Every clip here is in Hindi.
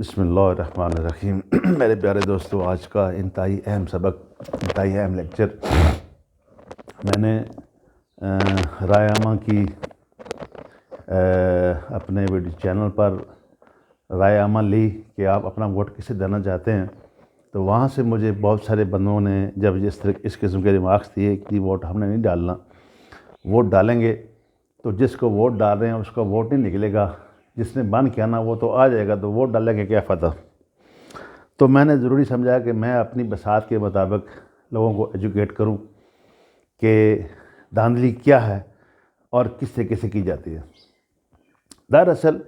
बिस्मिल्लाहिर्रहमानिर्रहीम। मेरे प्यारे दोस्तों, आज का इंतहाई अहम सबक, इंतहाई अहम लेक्चर मैंने रायामा की अपने वीडियो चैनल पर रायामा ली कि आप अपना वोट किसे देना चाहते हैं। तो वहाँ से मुझे बहुत सारे बंदों ने जब इस किस्म के रिमार्क्स दिए कि वोट हमने नहीं डालना, वोट डालेंगे तो जिसको वोट डाल रहे हैं उसका वोट नहीं निकलेगा, जिसने बंद किया ना वो तो आ जाएगा, तो वोट डालने के क्या फ़ायदा। तो मैंने ज़रूरी समझा कि मैं अपनी बसात के मुताबिक लोगों को एजुकेट करूं कि धांधली क्या है और किससे कैसे की जाती है। दरअसल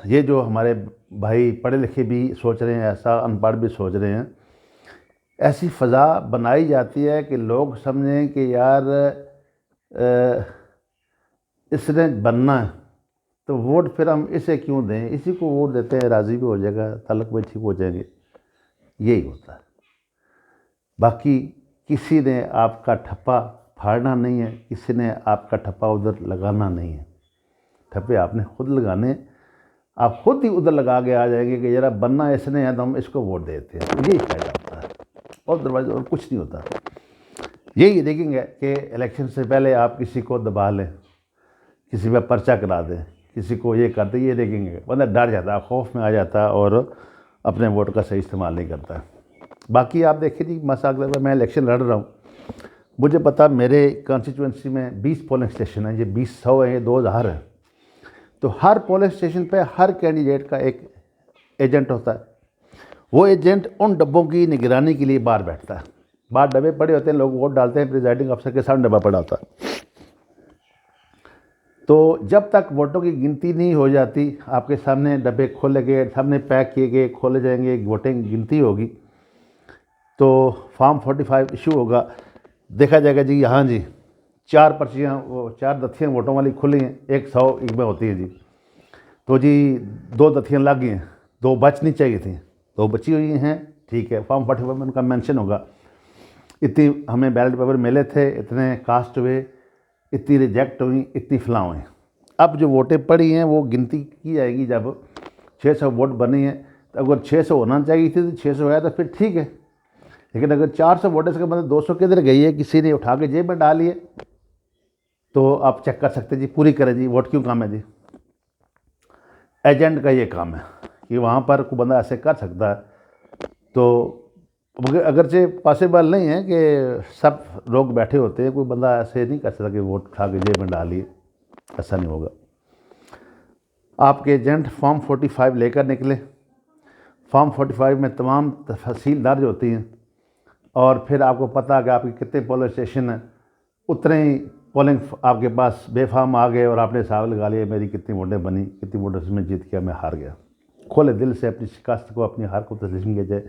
ये जो हमारे भाई पढ़े लिखे भी सोच रहे हैं ऐसा, अनपढ़ भी सोच रहे हैं, ऐसी फ़ज़ा बनाई जाती है कि लोग समझें कि यार इसने बनना है तो वोट फिर हम इसे क्यों दें, इसी को वोट देते हैं, राज़ी भी हो जाएगा, तलक भी ठीक हो जाएंगे। यही होता है। बाकी किसी ने आपका ठप्पा फाड़ना नहीं है, किसी ने आपका ठप्पा उधर लगाना नहीं है। ठप्पे आपने खुद लगाने, आप खुद ही उधर लगा के आ जाएंगे कि जरा बनना इसने है तो हम इसको वोट देते हैं। तो यही फ़ायदा होता है और दरवाज़ा और कुछ नहीं होता। यही देखेंगे कि इलेक्शन से पहले आप किसी को दबा लें, किसी पर पर्चा करा दें, किसी को ये करते, ये देखेंगे बंदा डर जाता है, खौफ में आ जाता है और अपने वोट का सही इस्तेमाल नहीं करता। बाकी आप देखिए जी, मसाक मैं इलेक्शन लड़ रहा हूँ, मुझे पता मेरे कॉन्स्टिट्यूंसी में 20 पोलिंग स्टेशन हैं, ये 20 है, ये 2000 है। तो हर पोलिंग स्टेशन पे हर कैंडिडेट का एक एजेंट होता है। वो एजेंट उन डब्बों की निगरानी के लिए बाहर बैठता है। बाहर डब्बे पड़े होते हैं, लोग वोट डालते हैं, प्रिजाइडिंग अफसर के सामने डब्बा पड़ा होता है। तो जब तक वोटों की गिनती नहीं हो जाती, आपके सामने डब्बे खोले गए, सामने पैक किए गए, खोले जाएंगे, वोटिंग गिनती होगी, तो फॉर्म 45 इशू होगा, देखा जाएगा जी यहाँ जी 4 पर्चियाँ, वो 4 दथियाँ वोटों वाली खुली हैं, 100 एक में होती है जी। तो जी 2 दथियाँ लग गई हैं, 2 बचनी चाहिए थी, 2 बची हुई हैं, ठीक है। फॉर्म 45 में उनका मेंशन होगा, इतनी हमें बैलेट पेपर मिले थे, इतने कास्ट हुए, इतनी रिजेक्ट हुई, इतनी फलां हुई। अब जो वोटें पड़ी हैं वो गिनती की जाएगी। जब 600 वोट बने हैं तो अगर 600 होना चाहिए थी तो 600 आया तो फिर ठीक है, लेकिन अगर 400 वोट के मतलब 200 किधर गई है, किसी ने उठा के जेब में डाल लिए, तो आप चेक कर सकते जी, पूरी करें जी, वोट क्यों काम है जी। एजेंट का ये काम है कि वहाँ पर कोई बंदा ऐसे कर सकता है। तो अगरचे पॉसिबल नहीं है कि सब लोग बैठे होते हैं, कोई बंदा ऐसे नहीं कर सकता कि वोट उठा के जेब में डालिए, ऐसा नहीं होगा। आपके एजेंट फॉर्म 45 लेकर निकले। फॉर्म 45 में तमाम तफसील दर्ज होती हैं और फिर आपको पता है कि आपके कितने पोलिंग स्टेशन हैं, उतने ही पोलिंग आपके पास बेफाम आ गए और आपने हिसाब लगा लिया मेरी कितनी वोटें बनी, कितनी वोटों से मैं जीत गया, मैं हार गया। खोले दिल से अपनी शिकस्त को, अपनी हार को तस्लीम किया जाए।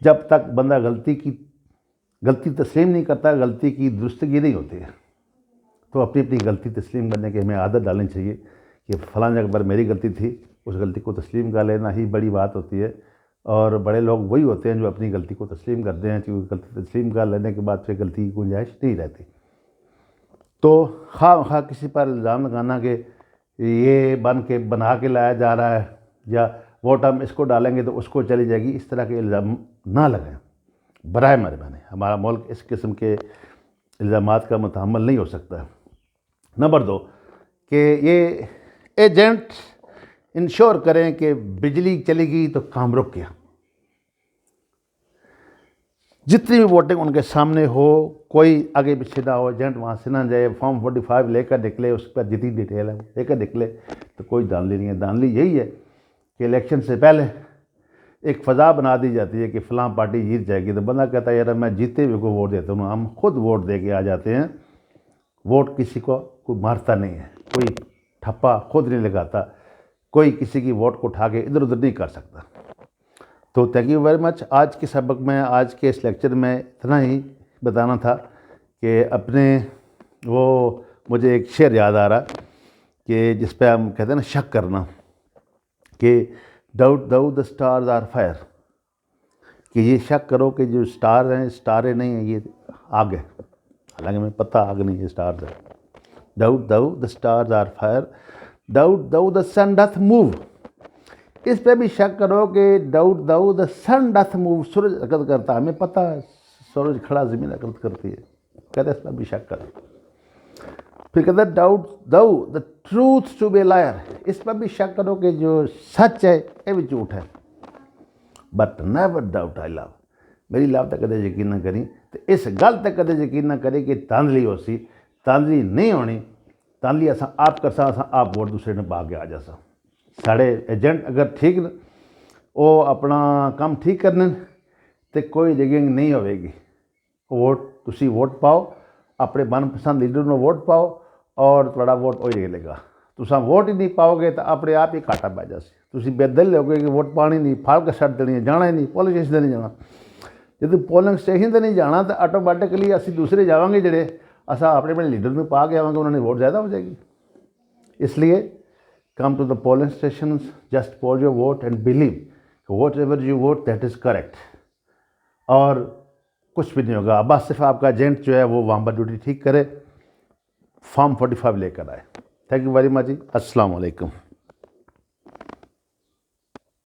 जब तक बंदा गलती तस्लीम नहीं करता, गलती की दुरुस्तगी नहीं होती है। तो अपनी अपनी गलती तस्लीम करने की हमें आदत डालनी चाहिए कि फ़लाँ जगह पर मेरी गलती थी, उस गलती को तस्लीम कर लेना ही बड़ी बात होती है। और बड़े लोग वही होते हैं जो अपनी गलती को तस्लीम करते हैं, क्योंकि गलती तस्लीम कर लेने के बाद फिर गलती की गुंजाइश नहीं रहती। तो खा किसी पर इल्ज़ाम लगाना कि ये बना के लाया जा रहा है, या वोट हम इसको डालेंगे तो उसको चली जाएगी, इस तरह के इल्ज़ाम ना लगाएं बराए मेहरबानी। हमारा मुल्क इस किस्म के इल्ज़ामात का मुतहम्मिल नहीं हो सकता। नंबर 2 कि ये एजेंट इंश्योर करें कि बिजली चली गई तो काम रुक गया। जितनी भी वोटिंग उनके सामने हो, कोई आगे पीछे ना हो, एजेंट वहाँ से ना जाए, फॉर्म 45 लेकर निकले, उस पर जितनी डिटेल है लेकर निकले, तो कोई धांधली नहीं है। धांधली यही है कि इलेक्शन से पहले एक फ़ज़ा बना दी जाती है कि फ़लाँ पार्टी जीत जाएगी, तो बंदा कहता है यार मैं जीते हुए को वोट देता हूँ। हम खुद वोट दे के आ जाते हैं। वोट किसी को कोई मारता नहीं है, कोई ठप्पा खुद नहीं लगाता, कोई किसी की वोट को उठा के इधर उधर नहीं कर सकता। तो थैंक यू वेरी मच। आज के सबक में, आज के इस लेक्चर में इतना ही बताना था कि अपने वो मुझे एक शेर याद आ रहा कि जिस पे हम कहते हैं ना शक करना, कि doubt the stars are fire, कि ये शक करो कि जो स्टार हैं स्टारें नहीं हैं, ये आग है, हालांकि हमें पता आग नहीं है, स्टार्स है। Doubt the stars are fire, doubt the sun doth move, इस पे भी शक करो कि doubt thou the sun doth move, सूरज हरकत करता है, हमें पता है सूरज खड़ा ज़मीन हरकत करती है, कहते इस पर भी शक करो। फिर कहते doubt thou the truth to be liar, इस पर भी शक करो कि जो सच है ये भी झूठ है। But never doubt I love, मेरी लव तक कदे यकीन ना करी, तो इस गल तक कदे यकीन ना करी कि तांदली हो सी, तांदली नहीं होनी, तांदली असा आप करसा, असा आप वोट दूसरे ने पा के आ जासा। साढ़े एजेंट अगर ठीक न, वो अपना काम ठीक करने, तो कोई रिगिंग नहीं होगी। वोट तुसी वोट पाओ, अपने मनपसंद लीडर को वोट पाओ और थोड़ा वोट वही लेगा। तुसा वोट ही नहीं पाओगे तो अपने आप ही घाटा पै जासी। तुसी बेदल होगे कि वोट पानी नहीं, फाल के छड़ देनी है, जाना ही नहीं, पोलिंग स्टेशन नहीं जाना। जो पोलिंग स्टेशन से नहीं जाना तो आटोमैटिकली असी दूसरे जावांगे जोड़े असा अपने अपने लीडर में पा के आवांगे, उन्होंने वोट ज़्यादा हो जाएगी। इसलिए come to the polling stations, just poll your vote and believe whatever you vote that is correct, और कुछ भी नहीं होगा। बस सिर्फ आपका एजेंट जो है वो वहाँ पर ड्यूटी ठीक करे, फॉर्म 45 लेकर आए। थैंक यू वेरी मच जी, अस्सलाम वालेकुम।